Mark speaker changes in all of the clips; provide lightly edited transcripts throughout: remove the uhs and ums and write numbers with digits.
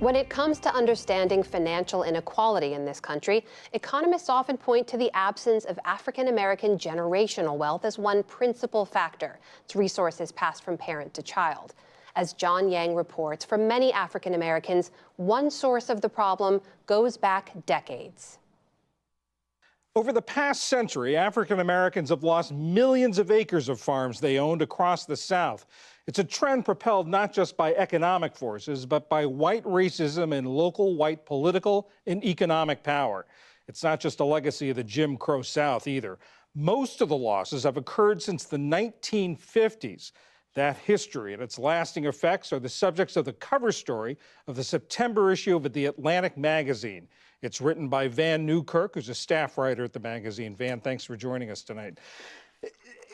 Speaker 1: When it comes to understanding financial inequality in this country, economists often point to the absence of African-American generational wealth as one principal factor. It's resources passed from parent to child. As John Yang reports, for many African-Americans, one source of the problem goes back decades.
Speaker 2: Over the past century, African Americans have lost millions of acres of farms they owned across the South. It's a trend propelled not just by economic forces, but by white racism and local white political and economic power. It's not just a legacy of the Jim Crow South either. Most of the losses have occurred since the 1950s. That history and its lasting effects are the subjects of the cover story of the September issue of The Atlantic magazine. It's written by Van Newkirk, who's a staff writer at the magazine. Van, thanks for joining us tonight.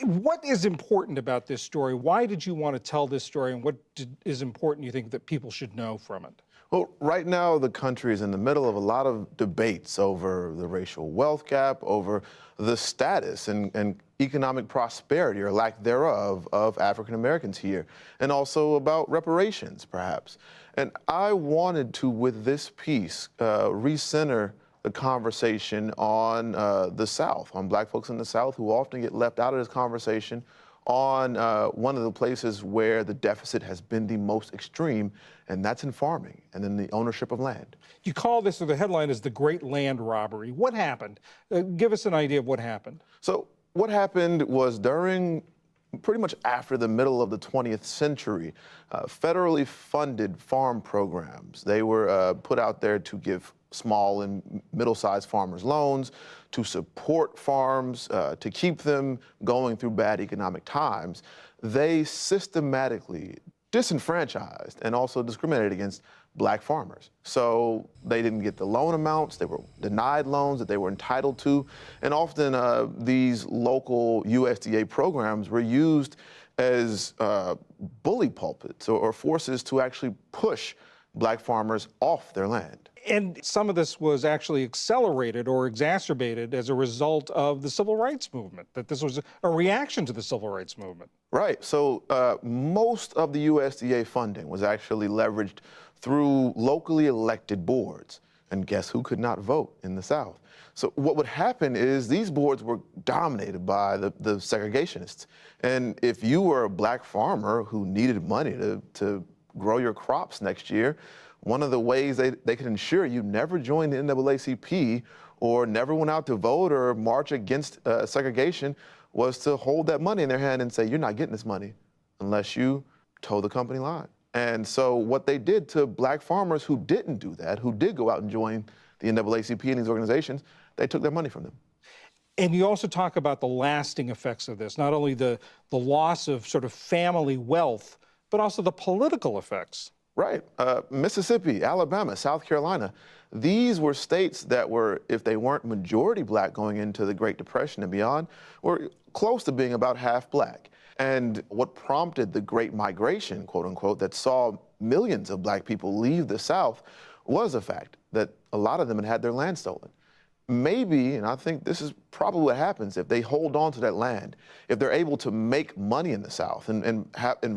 Speaker 2: What is important about this story? Why did you want to tell this story, and what is important you think that people should know from it?
Speaker 3: Well, right now the country is in the middle of a lot of debates over the racial wealth gap, over the status and economic prosperity or lack thereof of African Americans here, and also about reparations, perhaps. And I wanted to, with this piece, recenter the conversation on the South, on black folks in the South who often get left out of this conversation, on one of the places where the deficit has been the most extreme, and that's in farming and in the ownership of land.
Speaker 2: You call this, or the headline is The Great Land Robbery. What happened? Give us an idea of what happened.
Speaker 3: So what happened was pretty much after the middle of the 20th century, federally funded farm programs. They were put out there to give small and middle-sized farmers loans, to support farms, to keep them going through bad economic times. They systematically disenfranchised and also discriminated against black farmers. So they didn't get the loan amounts, they were denied loans that they were entitled to, and often these local USDA programs were used as bully pulpits or forces to actually push black farmers off their land.
Speaker 2: And some of this was actually accelerated or exacerbated as a result of the civil rights movement, that this was a reaction to the civil rights movement.
Speaker 3: Right. So most of the USDA funding was actually leveraged through locally elected boards. And guess who could not vote in the South? So what would happen is these boards were dominated by the segregationists. And if you were a black farmer who needed money to grow your crops next year, one of the ways they could ensure you never joined the NAACP or never went out to vote or march against segregation was to hold that money in their hand and say, you're not getting this money unless you toe the company line. And so what they did to black farmers who didn't do that, who did go out and join the NAACP and these organizations, they took their money from them.
Speaker 2: And you also talk about the lasting effects of this, not only the loss of sort of family wealth, but also the political effects.
Speaker 3: Right. Mississippi, Alabama, South Carolina, these were states that were, if they weren't majority black going into the Great Depression and beyond, were close to being about half black. And what prompted the Great Migration, quote unquote, that saw millions of black people leave the South was the fact that a lot of them had their land stolen. Maybe, and I think this is probably what happens if they hold on to that land, if they're able to make money in the South and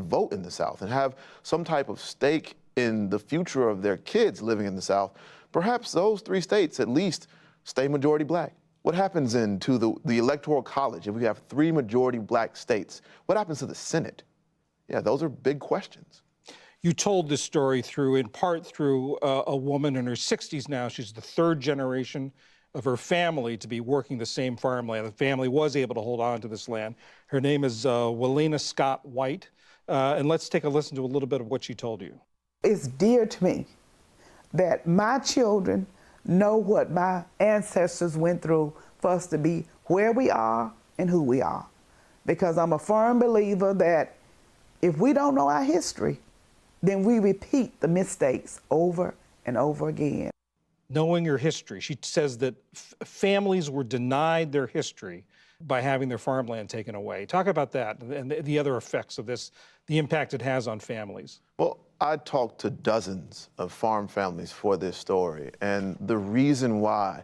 Speaker 3: vote in the South and have some type of stake in the future of their kids living in the South, perhaps those three states at least stay majority black. What happens to the Electoral College if we have three majority black states? What happens to the Senate? Yeah, those are big questions.
Speaker 2: You told this story in part through a woman in her 60s now. She's the third generation of her family to be working the same farmland. The family was able to hold on to this land. Her name is Willena Scott White. And let's take a listen to a little bit of what she told you.
Speaker 4: It's dear to me that my children know what my ancestors went through for us to be where we are and who we are. Because I'm a firm believer that if we don't know our history, then we repeat the mistakes over and over again.
Speaker 2: Knowing your history, she says that families were denied their history by having their farmland taken away. Talk about that and the other effects of this, the impact it has on families.
Speaker 3: Well, I talked to dozens of farm families for this story, and the reason why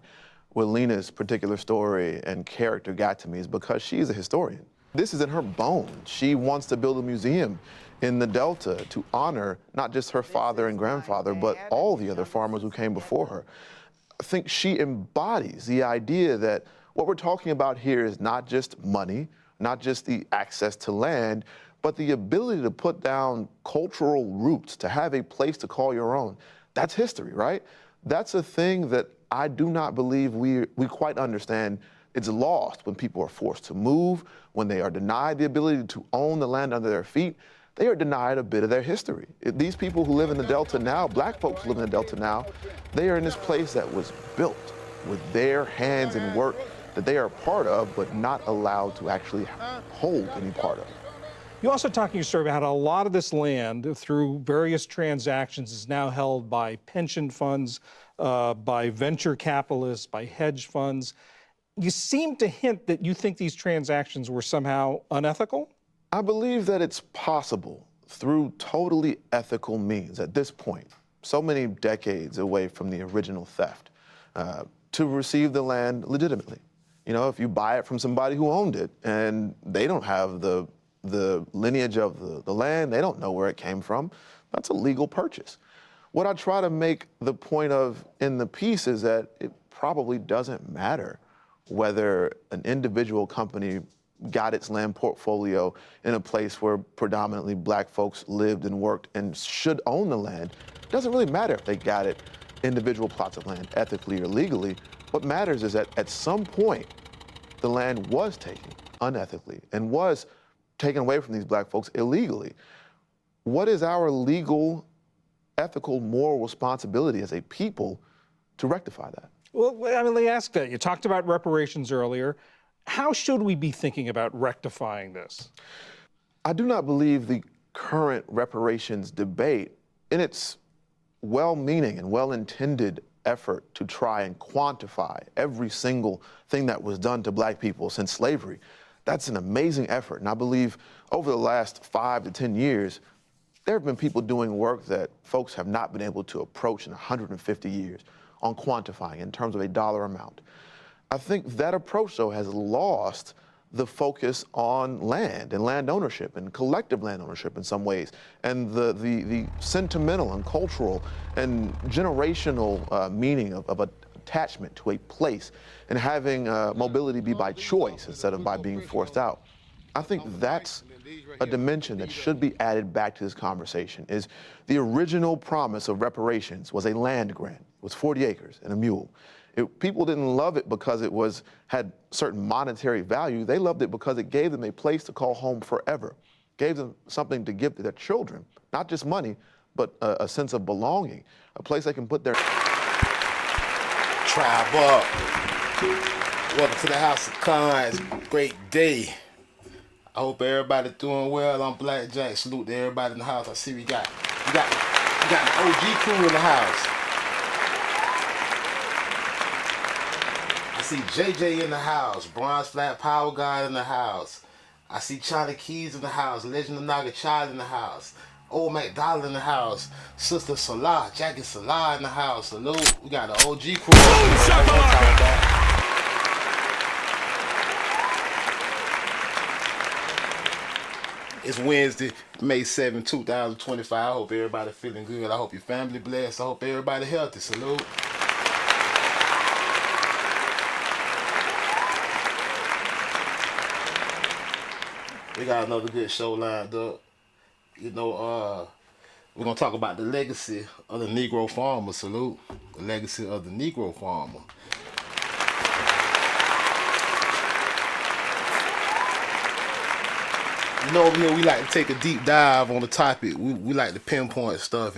Speaker 3: Willena's particular story and character got to me is because she's a historian. This is in her bones. She wants to build a museum in the Delta to honor not just her father and grandfather, but all the other farmers who came before her. I think she embodies the idea that what we're talking about here is not just money, not just the access to land, but the ability to put down cultural roots, to have a place to call your own. That's history, right? That's a thing that I do not believe we quite understand. It's lost when people are forced to move, when they are denied the ability to own the land under their feet. They are denied a bit of their history. These people who live in the Delta now, black folks who live in the Delta now, they are in this place that was built with their hands and work that they are a part of, but not allowed to actually hold any part of.
Speaker 2: You also talk in your story about how a lot of this land, through various transactions, is now held by pension funds, by venture capitalists, by hedge funds. You seem to hint that you think these transactions were somehow unethical?
Speaker 3: I believe that it's possible through totally ethical means at this point, so many decades away from the original theft, to receive the land legitimately. You know, if you buy it from somebody who owned it and they don't have the lineage of the land, they don't know where it came from, that's a legal purchase. What I try to make the point of in the piece is that it probably doesn't matter whether an individual company got its land portfolio in a place where predominantly black folks lived and worked and should own the land. It doesn't really matter if they got it individual plots of land ethically or legally. What matters is that at some point, the land was taken unethically and was taken away from these black folks illegally. What is our legal, ethical, moral responsibility as a people to rectify that?
Speaker 2: Well, I mean, let me ask that. You talked about reparations earlier. How should we be thinking about rectifying this?
Speaker 3: I do not believe the current reparations debate, in its well-meaning and well-intended effort to try and quantify every single thing that was done to black people since slavery, that's an amazing effort. And I believe over the last 5 to 10 years, there have been people doing work that folks have not been able to approach in 150 years on quantifying in terms of a dollar amount. I think that approach, though, has lost the focus on land and land ownership and collective land ownership in some ways, and the sentimental and cultural and generational meaning of attachment to a place and having mobility be by choice instead of by being forced out. I think that's a dimension that should be added back to this conversation. Is the original promise of reparations was a land grant. It was 40 acres and a mule. People didn't love it because it had certain monetary value. They loved it because it gave them a place to call home forever, gave them something to give to their children, not just money, but a sense of belonging, a place they can put their...
Speaker 5: Tribe up. Welcome to the House of Cons. Great day. I hope everybody doing well. I'm Black Jack. Salute to everybody in the house. I see we got the OG crew in the house. I see JJ in the house. Bronze Flat Power God in the house. I see China Keys in the house. Legend of Naga Child in the house. Old McDonald in the house. Sister Salah, Jackie Salah in the house. Salute. We got the OG crew. It's Wednesday, May 7, 2025. I hope everybody feeling good. I hope your family blessed. I hope everybody healthy. Salute. We got another good show lined up. You know, we're going to talk about the legacy of the Negro farmer. Salute. The legacy of the Negro farmer. You know, over here we like to take a deep dive on the topic. We like to pinpoint stuff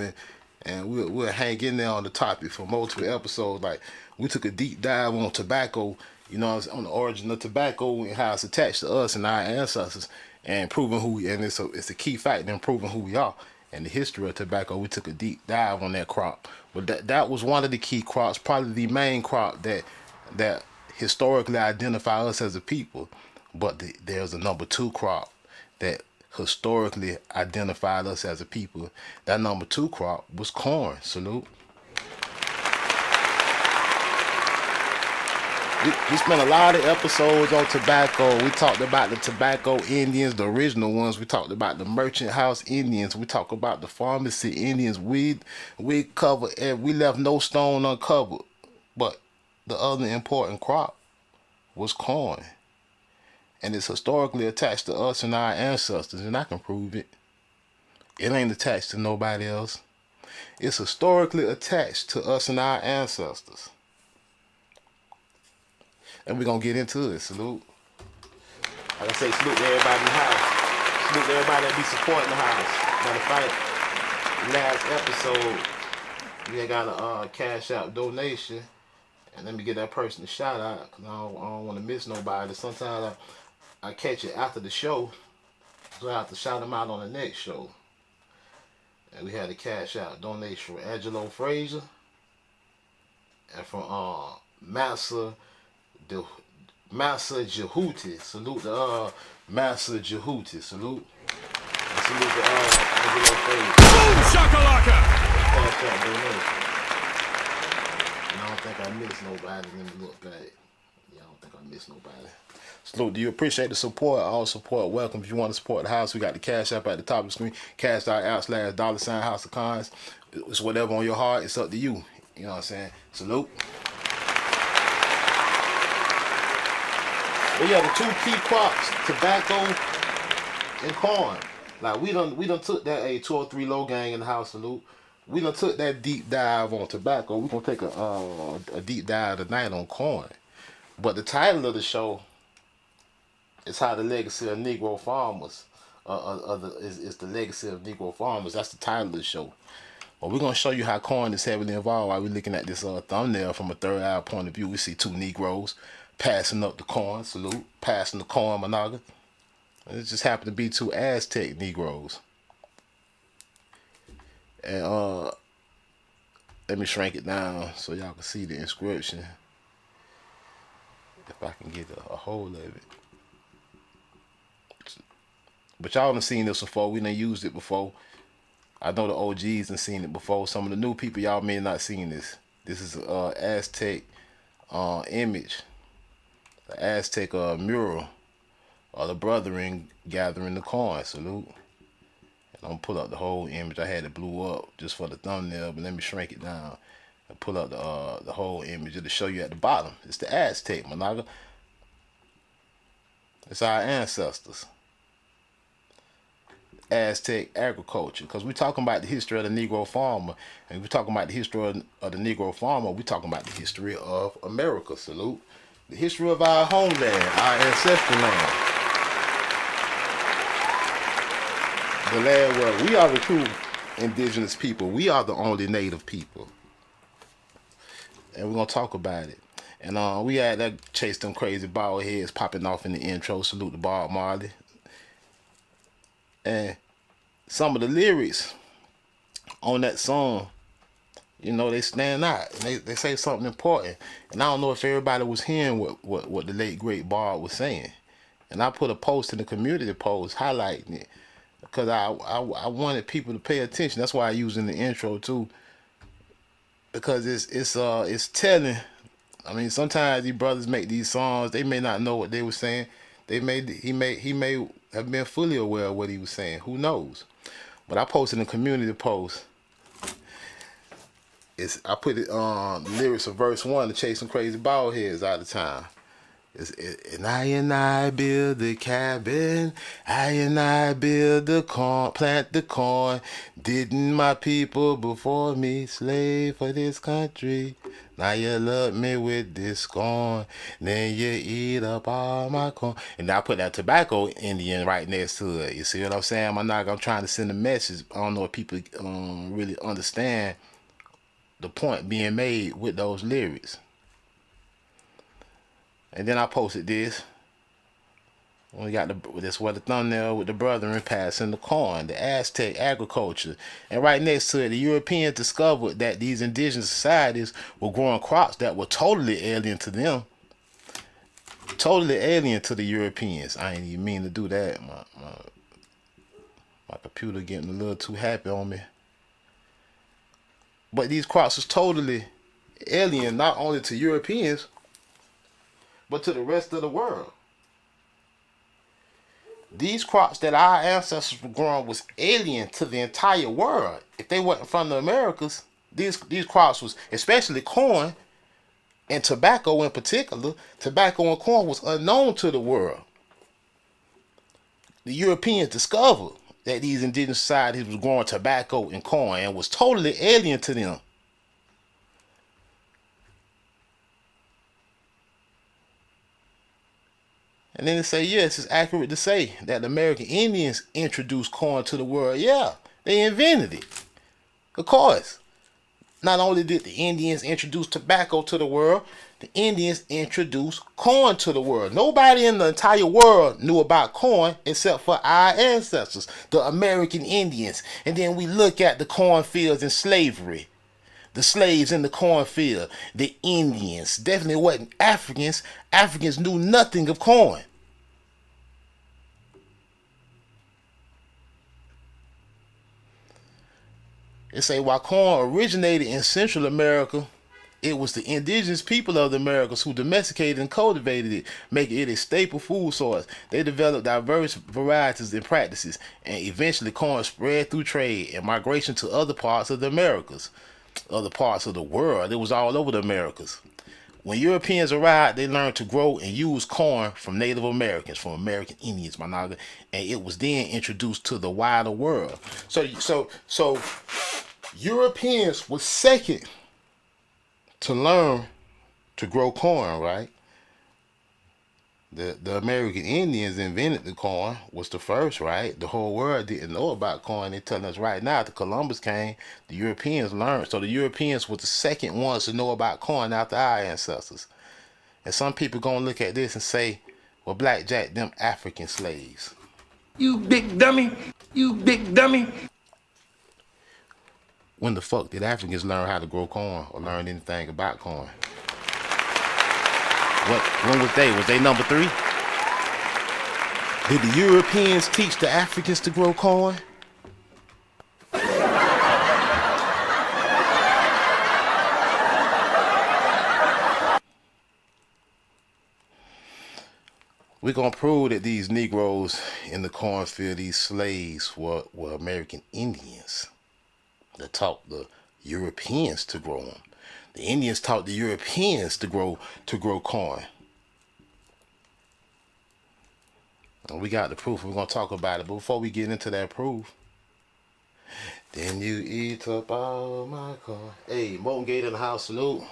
Speaker 5: and we'll hang in there on the topic for multiple episodes. Like we took a deep dive on tobacco, you know, on the origin of tobacco and how it's attached to us and our ancestors, and proving who we, and it's a key factor in proving who we are. And the history of tobacco, we took a deep dive on that crop. But that was one of the key crops, probably the main crop that historically identify us as a people. But there's a number 2 crop that historically identified us as a people. That number 2 crop was corn. Salute. we spent a lot of episodes on tobacco. We talked about the tobacco Indians, the original ones. We talked about the merchant house Indians. We talked about the pharmacy Indians. We covered and we left no stone uncovered. But the other important crop was corn. And it's historically attached to us and our ancestors, and I can prove it. It ain't attached to nobody else. It's historically attached to us and our ancestors. And we're going to get into it. Salute. Like I say, salute to everybody in the house. Salute to everybody that be supporting the house. Matter of fact, last episode, we got a cash out donation. And let me get that person a shout out, because I don't want to miss nobody. Sometimes I catch it after the show, so I have to shout them out on the next show. And we had a cash out donation from Angelo Frazier and from Massa Jehuti. Salute to Massa Jehuti. Salute. And salute to Angelo Frazier.
Speaker 6: Boom shakalaka!
Speaker 5: Cash out donation. And I don't think I missed nobody. Let me look back. Yeah, I don't think I missed nobody. Salute, do you appreciate the support? All support welcome. If you want to support the house, we got the cash app at the top of the screen. Cash.out/$ House of Cons. It's whatever on your heart. It's up to you. You know what I'm saying? Salute. But yeah, the two key crops, tobacco and corn. Like we done took that 203 low gang in the house. Salute. We done took that deep dive on tobacco. We're gonna take a deep dive tonight on corn. But the title of the show is how the legacy of Negro farmers is the legacy of Negro farmers. That's the title of the show. But we're gonna show you how corn is heavily involved while we're looking at this thumbnail from a third eye point of view. We see two Negroes passing up the corn. Salute. Passing the corn, Managa. It just happened to be two Aztec Negroes. And let me shrink it down so y'all can see the inscription. If I can get a hold of it. But y'all done seen this before. We done used it before. I know the OGs done seen it before. Some of the new people, y'all may not seen this. This is Aztec image. The Aztec mural of the brethren gathering the corn. Salute. And I'm gonna pull up the whole image. I had it blew up just for the thumbnail, but let me shrink it down and pull up the whole image to show you at the bottom. It's the Aztec, Managa. It's our ancestors. Aztec agriculture, because we're talking about the history of the Negro farmer, and we're talking about the history of the Negro farmer. We're talking about the history of America. Salute. The history of our homeland, our ancestral land. The land where we are the true indigenous people. We are the only native people. And we're going to talk about it. And we had that chase them crazy bald heads popping off in the intro. Salute to Bob Marley. And some of the lyrics on that song, you know, they stand out. And they say something important. And I don't know if everybody was hearing what the late, great Bob was saying. And I put a post in the community post highlighting it. Because I wanted people to pay attention. That's why I use in the intro too. Because it's telling. I mean, sometimes these brothers make these songs. They may not know what they were saying. He may have been fully aware of what he was saying. Who knows? But I posted in the community post. I put it on lyrics of verse 1 to chase some crazy bald heads all the time. And I build the cabin, I build the corn, plant the corn. Didn't my people before me slave for this country? Now you love me with this scorn, then you eat up all my corn. And I put that tobacco Indian right next to it. You see what I'm saying? I'm trying to send a message. I don't know if people really understand the point being made with those lyrics. And then I posted this. We got this was the thumbnail with the brethren passing the corn, the Aztec agriculture. And right next to it, the Europeans discovered that these indigenous societies were growing crops that were totally alien to them. Totally alien to the Europeans. I ain't even mean to do that. My computer getting a little too happy on me. But these crops was totally alien, not only to Europeans, but to the rest of the world. These crops that our ancestors were growing was alien to the entire world. If they wasn't from the Americas, these crops was, especially corn and tobacco in particular, tobacco and corn was unknown to the world. The Europeans discovered that these indigenous societies was growing tobacco and corn and was totally alien to them. And then they say, yes, it's accurate to say that the American Indians introduced corn to the world. Yeah, they invented it. Of course. Not only did the Indians introduce tobacco to the world, the Indians introduced corn to the world. Nobody in the entire world knew about corn except for our ancestors, the American Indians. And then we look at the cornfields and slavery. The slaves in the cornfield, the Indians, definitely wasn't Africans. Africans knew nothing of corn. They say while corn originated in Central America, it was the indigenous people of the Americas who domesticated and cultivated it, making it a staple food source. They developed diverse varieties and practices, and eventually corn spread through trade and migration to other parts of the Americas, other parts of the world. It was all over the Americas. When Europeans arrived, they learned to grow and use corn from Native Americans, from American Indians, Managa, and it was then introduced to the wider world. So Europeans were second to learn to grow corn, right? The American Indians invented the corn, was the first, right? The whole world didn't know about corn. They're telling us right now, after Columbus came, the Europeans learned. So the Europeans were the second ones to know about corn after our ancestors. And some people gonna look at this and say, well, blackjack, them African slaves.
Speaker 6: You big dummy. You big dummy.
Speaker 5: When the fuck did Africans learn how to grow corn or learn anything about corn? When was they? Was they number 3? Did the Europeans teach the Africans to grow corn? We're going to prove that these Negroes in the cornfield, these slaves, were American Indians that taught the Europeans to grow them. The Indians taught the Europeans to grow corn. And we got the proof. We're going to talk about it. But before we get into that proof, then you eat up all my corn. Hey, Molten Gate in the house, salute.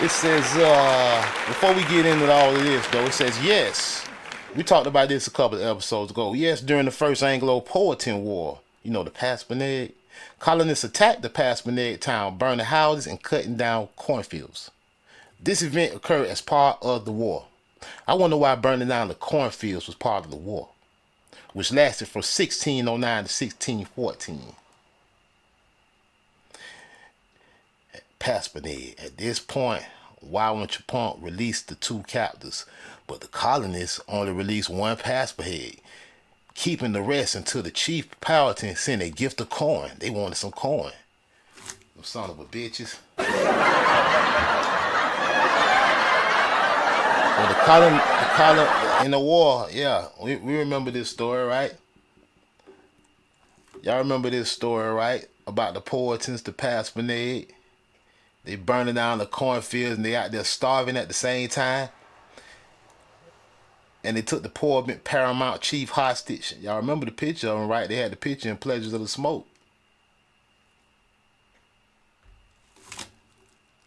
Speaker 5: It says, before we get into all of this, though, it says, yes. We talked about this a couple of episodes ago. Yes, during the First Anglo-Powhatan War, you know, the Paspaneag, colonists attacked the Paspaneag town, burning houses and cutting down cornfields. This event occurred as part of the war. I wonder why burning down the cornfields was part of the war, which lasted from 1609 to 1614. Paspaneag. At this point, Wawachapunk released the 2 captives, but the colonists only released 1 Paspaneag, keeping the rest until the chief Powhatan sent a gift of corn. They wanted some corn. Them son of a bitches. Well, the colon in the war, yeah, we remember this story, right? Y'all remember this story, right? About the Powhatans, the Paspaneag. They burning down the cornfields and they out there starving at the same time. And they took the poor paramount chief hostage. Y'all remember the picture of them, right? They had the picture in Pleasures of the Smoke.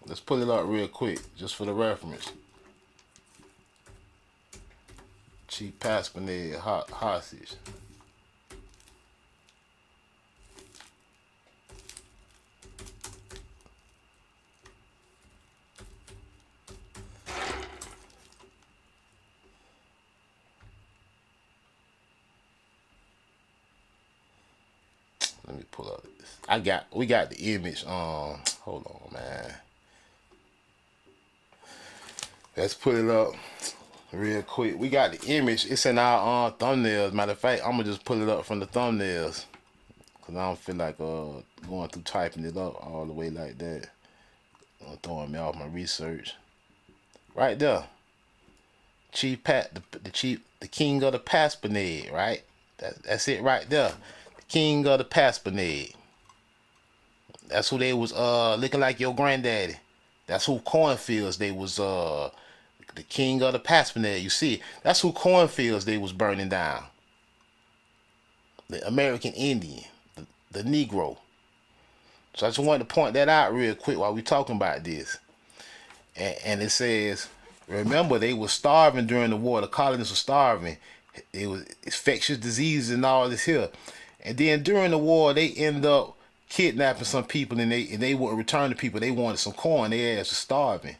Speaker 5: Let's pull it up real quick, just for the reference. Chief Paspaneag hostage. Let me pull up this. We got the image. Hold on, man. Let's put it up real quick. We got the image. It's in our thumbnails. Matter of fact, I'm gonna just pull it up from the thumbnails, cause I don't feel like going through typing it up all the way like that. Throwing me off my research. Right there. Chief Pat, the king of the Paspanade, right? That's it right there. The king of the Paspanade. That's who they was looking like your granddaddy. That's who cornfields they was the king of the Paspanade. You see, that's who cornfields they was burning down. The American Indian, the Negro. So I just wanted to point that out real quick while we talking about this. And it says, remember, they were starving during the war. The colonists were starving. It was infectious diseases and all this here. And then during the war, they end up kidnapping some people, and they wouldn't return the people. They wanted some corn. Their ass was starving.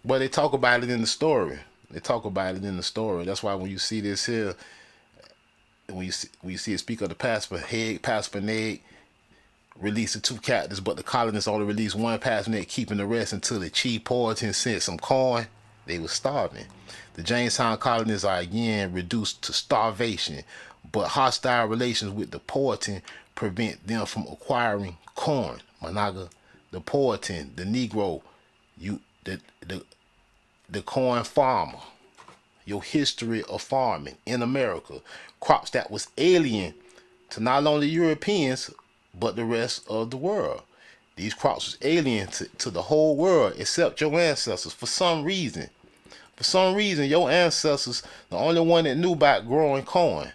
Speaker 5: But they talk about it in the story. That's why when you see this here, when you see it speak of the Paspanade, released the 2 captives, but the colonists only released 1 Paspanade, keeping the rest until the chief Powhatan sent some corn. They were starving. The Jamestown colonists are again reduced to starvation, but hostile relations with the Powhatan prevent them from acquiring corn. Managa, the Powhatan, the Negro, the corn farmer. Your history of farming in America, crops that was alien to not only Europeans but the rest of the world. These crops was alien to the whole world except your ancestors. For some reason, your ancestors, the only one that knew about growing corn.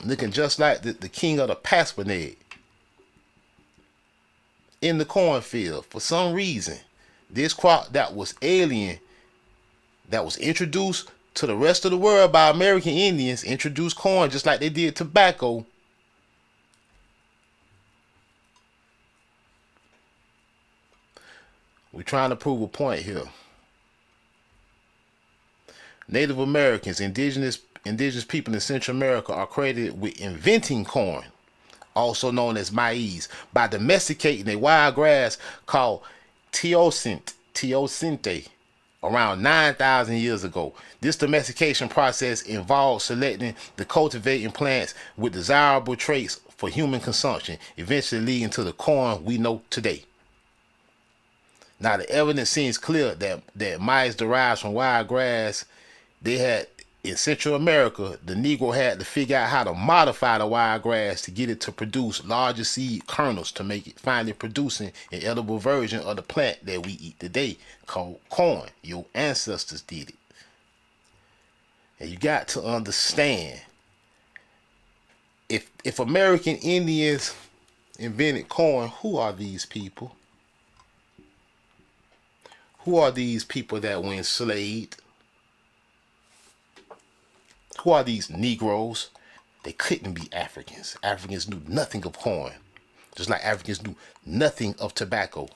Speaker 5: Looking just like the king of the Paspanade in the cornfield. For some reason, this crop that was alien, that was introduced to the rest of the world by American Indians, introduced corn just like they did tobacco. We're trying to prove a point here. Native Americans, indigenous people in Central America are credited with inventing corn, also known as maize, by domesticating a wild grass called teosinte around 9,000 years ago. This domestication process involved selecting the cultivating plants with desirable traits for human consumption, eventually leading to the corn we know today. Now, the evidence seems clear that maize derives from wild grass. They had, in Central America, the Negro had to figure out how to modify the wild grass to get it to produce larger seed kernels to make it finally producing an edible version of the plant that we eat today called corn. Your ancestors did it. And you got to understand, if American Indians invented corn, who are these people? Who are these people that were enslaved? Who are these Negroes? They couldn't be Africans. Africans knew nothing of corn, just like Africans knew nothing of tobacco.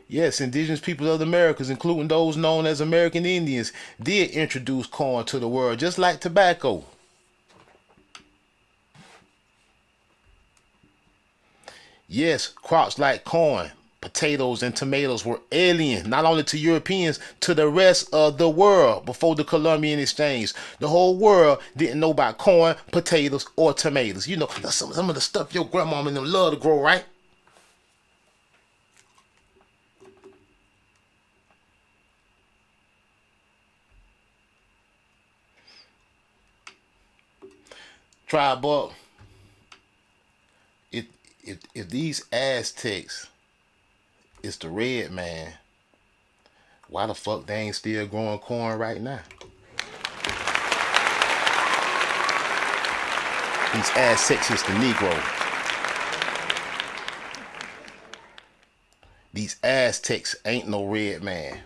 Speaker 5: Yes, indigenous peoples of the Americas, including those known as American Indians, did introduce corn to the world, just like tobacco. Yes, crops like corn, potatoes, and tomatoes were alien, not only to Europeans, to the rest of the world before the Columbian Exchange. The whole world didn't know about corn, potatoes, or tomatoes. You know, that's some of the stuff your grandma and them love to grow, right? Tribe up. If these Aztecs is the red man, why the fuck they ain't still growing corn right now? These Aztecs is the Negro. These Aztecs ain't no red man.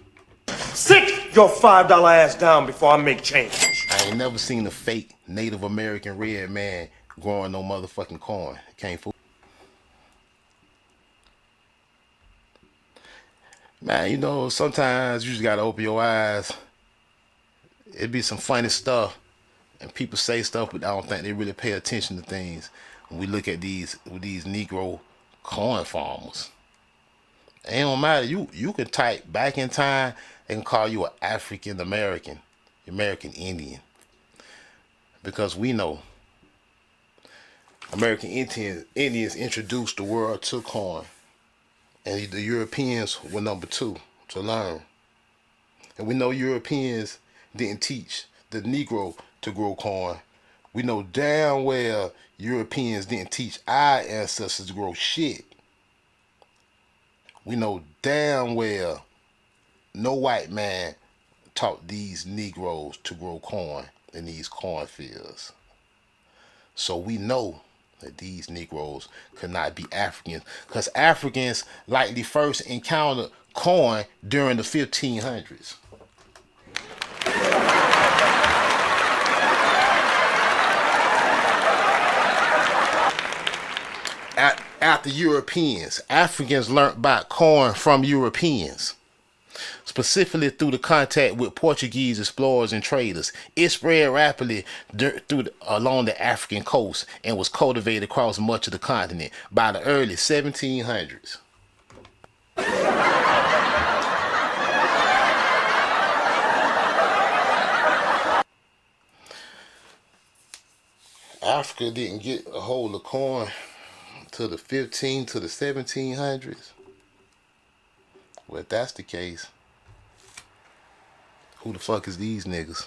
Speaker 6: Sit your $5 ass down before I make change.
Speaker 5: I ain't never seen a fake Native American red man growing no motherfucking corn. Can't fool. Man, you know, sometimes you just gotta open your eyes. It'd be some funny stuff, and people say stuff, but I don't think they really pay attention to things. When we look at these Negro corn farmers, It don't matter. You can type back in time, they can call you an African American, American Indian. Because we know American Indians introduced the world to corn. And the Europeans were number two to learn. And we know Europeans didn't teach the Negro to grow corn. We know damn well Europeans didn't teach our ancestors to grow shit. We know damn well no white man taught these Negroes to grow corn in these cornfields. So we know that these Negroes could not be Africans, because Africans likely first encountered corn during the 1500s. After Europeans, Africans learned about corn from Europeans, specifically through the contact with Portuguese explorers and traders. It spread rapidly along the African coast and was cultivated across much of the continent by the early 1700s. Africa didn't get a hold of corn to the 15 to the 1700s. Well, if that's the case, who the fuck is these niggas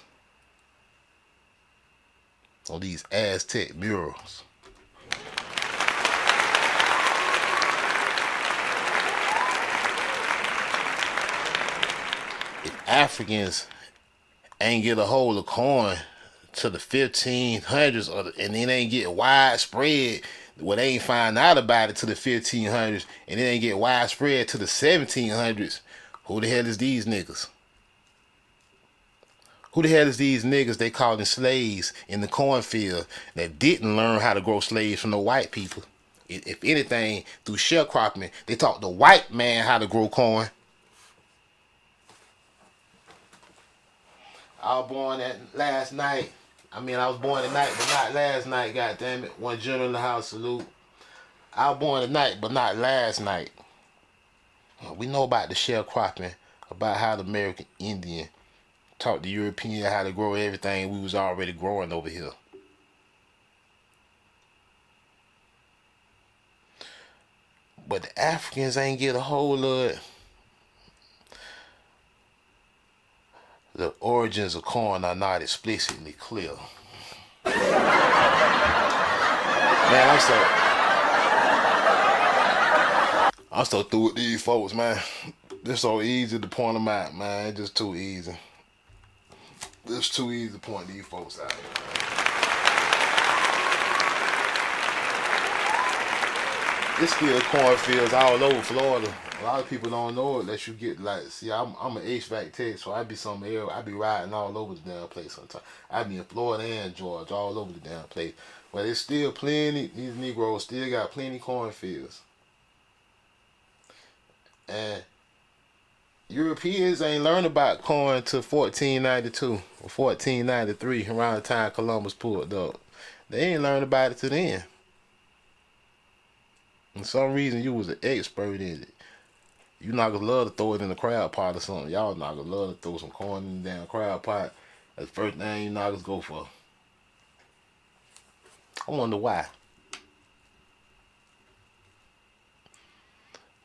Speaker 5: on these Aztec murals? If Africans ain't get a hold of corn to the 1500s, and it ain't get widespread, well, they ain't find out about it to the 1500s, and it ain't get widespread to the 1700s, who the hell is these niggas? Who the hell is these niggas they called them slaves in the cornfield that didn't learn how to grow slaves from the white people? If anything, through sharecropping, they taught the white man how to grow corn. I was born last night. I was born tonight, but not last night, goddammit. One general in the house, salute. I was born tonight, but not last night. We know about the sharecropping, about how the American Indian taught the European how to grow everything we was already growing over here. But the Africans ain't get a hold of it. The origins of corn are not explicitly clear. Man, I'm so through with these folks, man. It's so easy to point them out, man. It's just too easy. It's too easy to point these folks out. It's still cornfields all over Florida. A lot of people don't know it unless you get see, I'm an HVAC tech, so I be somewhere. I be riding all over the damn place sometimes. I be in Florida and Georgia, all over the damn place. But it's still plenty. These Negroes still got plenty cornfields. And Europeans ain't learned about corn till 1492 or 1493, around the time Columbus pulled up. They ain't learned about it till then. For some reason, you was an expert in it. You not gonna love to throw it in the crab pot or something. Y'all not gonna love to throw some corn in the damn crab pot. That's the first thing you knockers go for. I wonder why.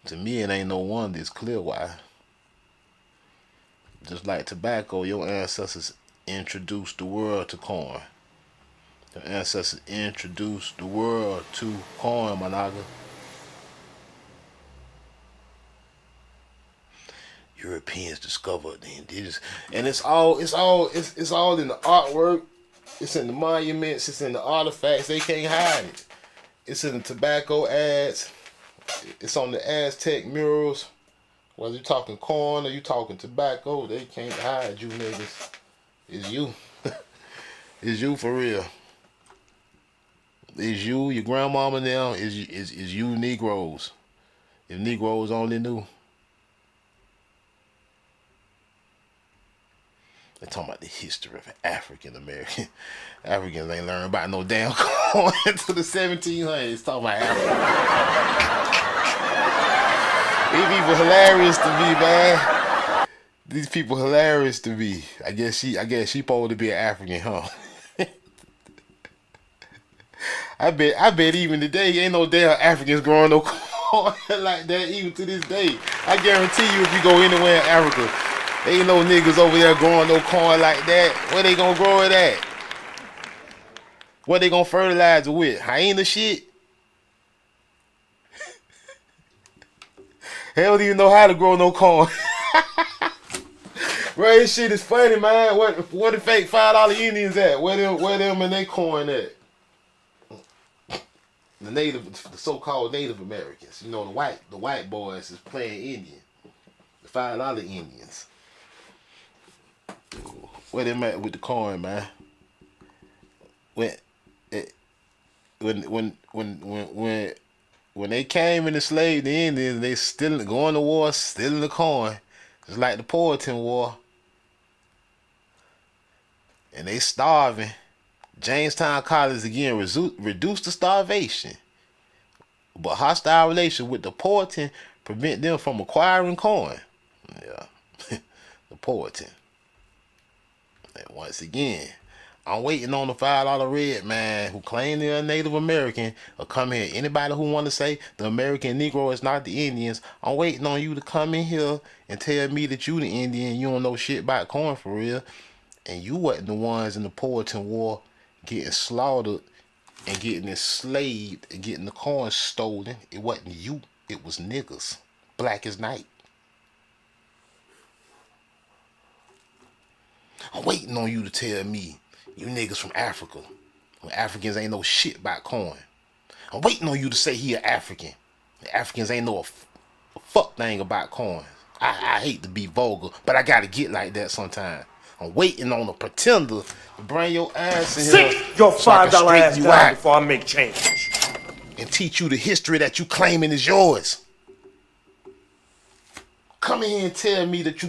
Speaker 5: To me, it ain't no wonder. It's clear why. Just like tobacco, your ancestors introduced the world to corn. Your ancestors introduced the world to corn, my nigga. Europeans discovered the indigenous, and it's all in the artwork. It's in the monuments. It's in the artifacts. They can't hide it. It's in the tobacco ads. It's on the Aztec murals. Whether you're talking corn or you talking tobacco, they can't hide you niggas. It's you. It's you for real. It's you, your grandmama now. Is you Negroes. If Negroes only knew. They're talking about the history of African American. Africans ain't learned about no damn corn until the 1700s. Talking about Africa. These people hilarious to me, man. These people hilarious to me. I guess she supposed to be an African, huh? I bet even today ain't no damn Africans growing no corn like that even to this day. I guarantee you if you go anywhere in Africa, ain't no niggas over there growing no corn like that. Where they gonna grow it at? What they gonna fertilize it with? Hyena shit? They don't even know how to grow no corn. Bro, this shit is funny, man. Where the fake $5 Indians at? Where them and they corn at? The so-called Native Americans. You know, the white boys is playing Indian. The $5 Indians. Where them at with the corn, man? When they came and enslaved the Indians, they still going to war, stealing the corn. It's like the Powhatan War. And they starving. Jamestown College again reduced the starvation. But hostile relations with the Powhatan prevent them from acquiring corn. Yeah. The Powhatan. And once again, I'm waiting on the $5 red man who claim they're a Native American or come here. Anybody who want to say the American Negro is not the Indians, I'm waiting on you to come in here and tell me that you the Indian, you don't know shit about corn for real. And you wasn't the ones in the Powhatan War getting slaughtered and getting enslaved and getting the corn stolen. It wasn't you, it was niggas. Black as night. I'm waiting on you to tell me you niggas from Africa when Africans ain't know shit about corn. I'm waiting on you to say he an African. The Africans ain't know a fuck thing about corn. I hate to be vulgar, but I gotta get like that sometime. I'm waiting on a pretender to bring your ass in here.
Speaker 6: Sit your
Speaker 5: so I can
Speaker 6: $5 ass
Speaker 5: straighten you
Speaker 6: down
Speaker 5: out
Speaker 6: before I make change.
Speaker 5: and teach you the history that you claiming is yours. Come in here and tell me that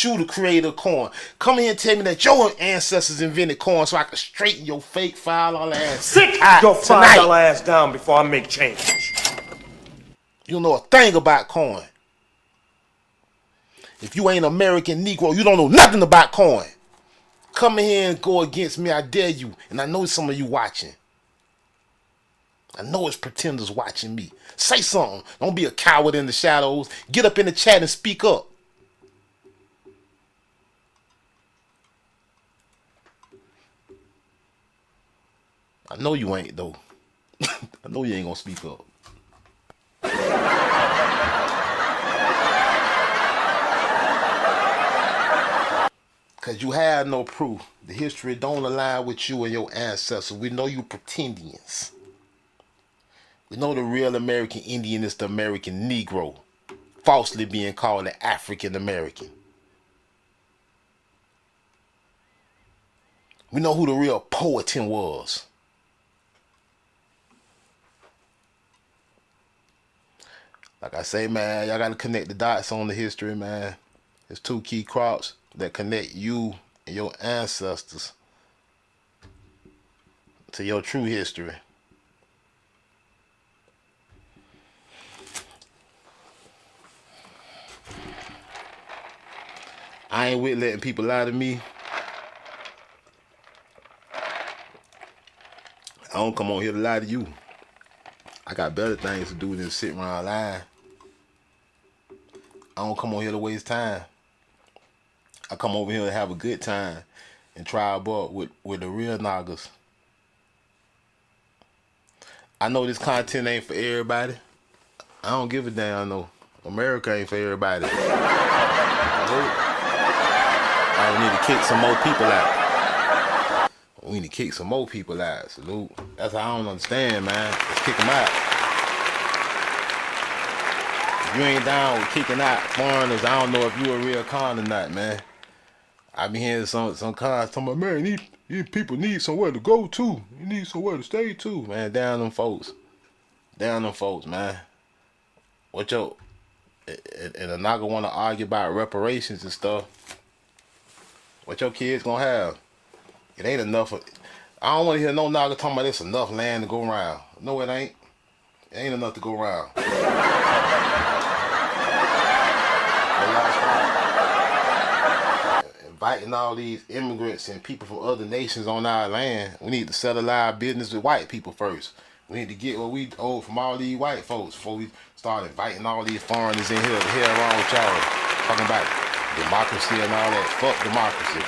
Speaker 5: you the creator of corn. Come in here and tell me that your ancestors invented corn so I can straighten your fake $5 ass.
Speaker 6: Sit
Speaker 5: out
Speaker 6: your $5
Speaker 5: tonight.
Speaker 6: ass down before I make change.
Speaker 5: You don't know a thing about corn. If you ain't American Negro, you don't know nothing about corn. Come in here and go against me, I dare you. And I know some of you watching. I know it's pretenders watching me. Say something. Don't be a coward in the shadows. Get up in the chat and speak up. I know you ain't, though. I know you ain't gonna speak up. Because you have no proof. The history don't align with you and your ancestors. We know you pretendians. We know the real American Indian is the American Negro, falsely being called the African American. We know who the real Powhatan was. Like I say, man, y'all got to connect the dots on the history, man. There's two key crops that connect you and your ancestors to your true history. I ain't with letting people lie to me. I don't come on here to lie to you. I got better things to do than sit around lying. I don't come on here to waste time. I come over here to have a good time and try about with the real Nagas. I know this content ain't for everybody. I don't give a damn, no. America ain't for everybody. I need to kick some more people out. We need to kick some more people out. Salute. That's how I don't understand, man. Let's kick them out. If you ain't down with kicking out foreigners, I don't know if you a real con or not, man. I be hearing some cons talking about, man, these people need somewhere to go to. You need somewhere to stay to. Man, down them folks. Down them folks, man. What your... And a Naga want to argue about reparations and stuff. What your kids gonna have? It ain't enough. I don't want to hear no Naga talking about it's enough land to go around. No, it ain't. It ain't enough to go around. inviting all these immigrants and people from other nations on our land. We need to settle our business with white people first. We need to get what we owe from all these white folks before we start inviting all these foreigners in here. The hell wrong with y'all? Talking about democracy and all that. Fuck democracy.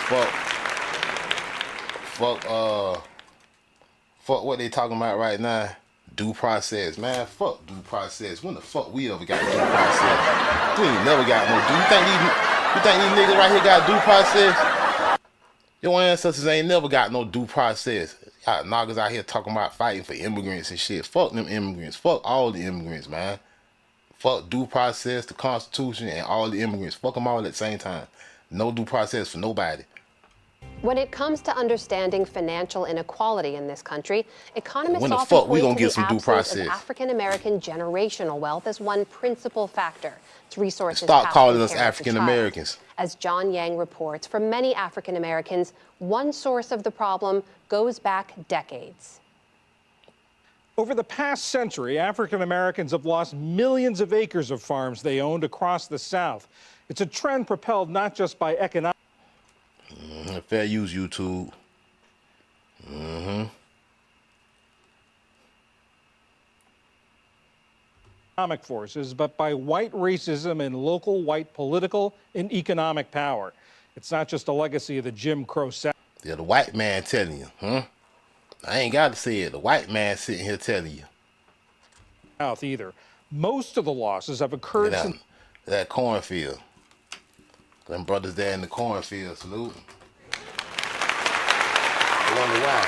Speaker 5: Fuck what they talking about right now. Due process, man. Fuck due process. When the fuck we ever got due process? We ain't never got no due. You think these niggas right here got due process? Your ancestors ain't never got no due process. Y'all niggas out here talking about fighting for immigrants and shit. Fuck them immigrants. Fuck all the immigrants, man. Fuck due process, the Constitution, and all the immigrants. Fuck them all at the same time. No due process for nobody.
Speaker 1: When it comes to understanding financial inequality in this country, economists
Speaker 5: When the
Speaker 1: often
Speaker 5: fuck we
Speaker 1: point
Speaker 5: gonna
Speaker 1: to
Speaker 5: get
Speaker 1: the
Speaker 5: some due
Speaker 1: absence
Speaker 5: process?
Speaker 1: of African American generational wealth as one principal factor. Its resources
Speaker 5: Stop
Speaker 1: passed
Speaker 5: calling
Speaker 1: from
Speaker 5: us
Speaker 1: parent to
Speaker 5: African
Speaker 1: child.
Speaker 5: Americans.
Speaker 1: As John Yang reports, for many African Americans, one source of the problem goes back decades.
Speaker 2: Over the past century, African Americans have lost millions of acres of farms they owned across the South. It's a trend propelled not just by economic.
Speaker 5: Fair use, YouTube.
Speaker 2: Economic forces, but by white racism and local white political and economic power. It's not just a legacy of the Jim Crow South.
Speaker 5: Yeah, the white man telling you, I ain't got to say it. The white man sitting here telling you.
Speaker 2: Either. Most of the losses have occurred since
Speaker 5: That cornfield. Them brothers there in the cornfield, salute. I wonder why.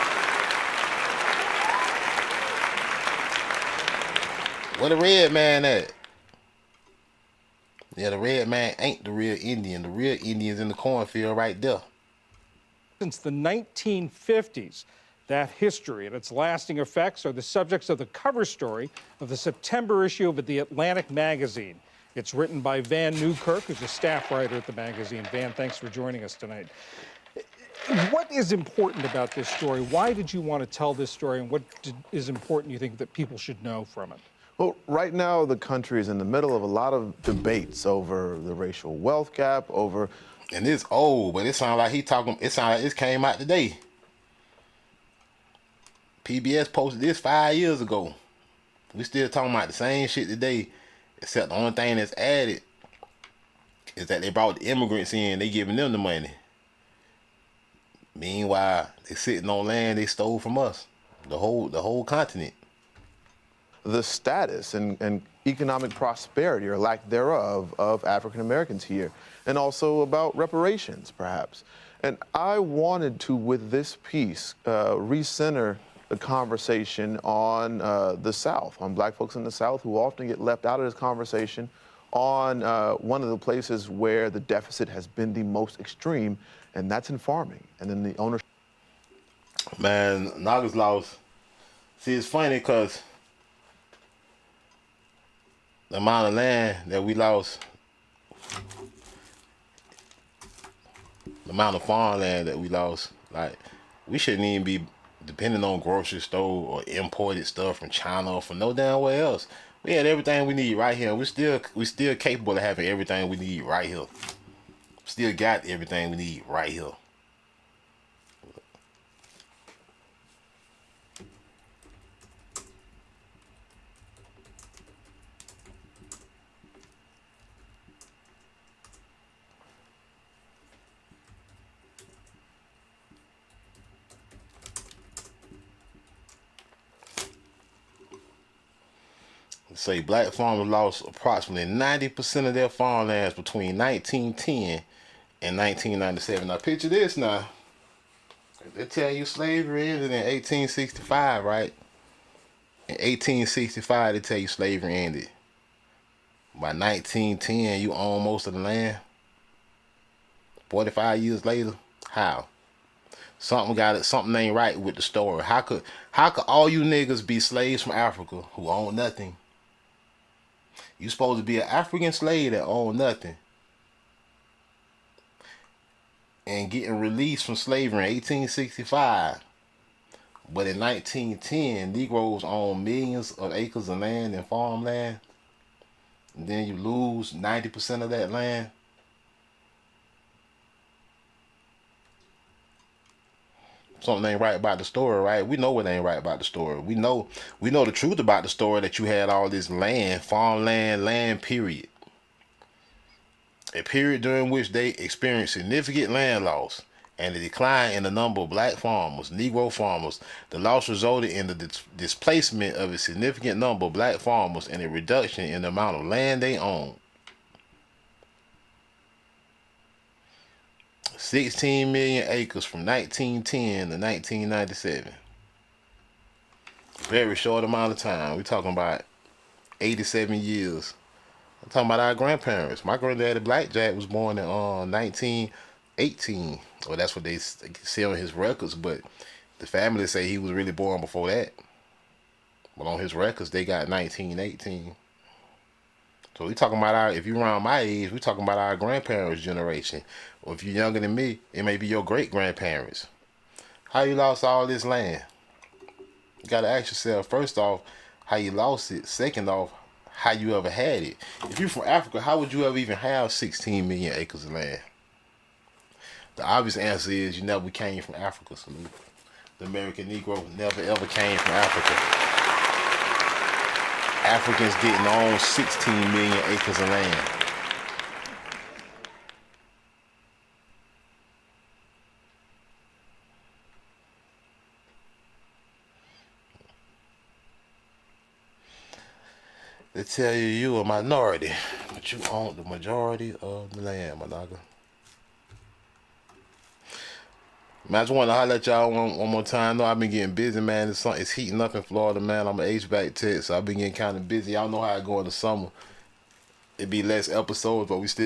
Speaker 5: Where the red man at? Yeah, the red man ain't the real Indian. The real Indian's in the cornfield right there.
Speaker 2: since the 1950s. That history and its lasting effects are the subjects of the cover story of the September issue of The Atlantic magazine. It's written by Van Newkirk, who's a staff writer at the magazine. Van, thanks for joining us tonight. What is important about this story? Why did you want to tell this story, and what is important you think that people should know from it?
Speaker 3: Well, right now the country is in the middle of a lot of debates over the racial wealth gap, over...
Speaker 5: And it's old, but it sounds like it sounds like it came out today. PBS posted this 5 years ago. We still talking about the same shit today, except the only thing that's added is that they brought the immigrants in, they giving them the money. Meanwhile, they sitting on land they stole from us, the whole continent.
Speaker 3: The status and economic prosperity or lack thereof of African Americans here, and also about reparations, perhaps. And I wanted to, with this piece, recenter the conversation on the South, on black folks in the South who often get left out of this conversation, on one of the places where the deficit has been the most extreme, and that's in farming, and then the ownership.
Speaker 5: Man, Naga's lost. See, it's funny because the amount of land that we lost, the amount of farmland that we lost, like, we shouldn't even be depending on grocery store or imported stuff from China or from no damn where else. We had everything we need right here. We still capable of having everything we need right here. Still got everything we need right here. Say black farmers lost approximately 90% of their farmlands between 1910 and 1997. Now picture this now. They tell you slavery ended in 1865, right? In 1865, they tell you slavery ended. By 1910, you own most of the land. 45 years later, how? Something ain't right with the story. How could all you niggas be slaves from Africa who own nothing? You supposed to be an African slave that owned nothing, and getting released from slavery in 1865. But in 1910, Negroes owned millions of acres of land and farmland. And then you lose 90% of that land. something ain't right about the story, right? We know what ain't right about the story. We know the truth about the story, that you had all this land, farmland, land, period. A period during which they experienced significant land loss and a decline in the number of black farmers, Negro farmers. The loss resulted in the displacement of a significant number of black farmers and a reduction in the amount of land they owned. 16 million acres from 1910 to 1997. Very short amount of time. We're talking about 87 years. I'm talking about our grandparents. My granddaddy Blackjack was born in 1918. Well, that's what they say on his records, but the family say he was really born before that. But on his records, they got 1918. So we talking about if you're around my age, we talking about our grandparents' generation. Or if you're younger than me, it may be your great-grandparents. How you lost all this land? You got to ask yourself, first off, how you lost it. Second off, how you ever had it. If you're from Africa, how would you ever even have 16 million acres of land? The obvious answer is you never came from Africa. So the American Negro never ever came from Africa. Africans didn't own 16 million acres of land. They tell you you're a minority, but you own the majority of the land, my nigga. Man, I just want to holler at y'all one more time. No, I've been getting busy, man. It's heating up in Florida, man. I'm an HVAC tech, so I've been getting kind of busy. Y'all know how I go in the summer. It be less episodes, but we still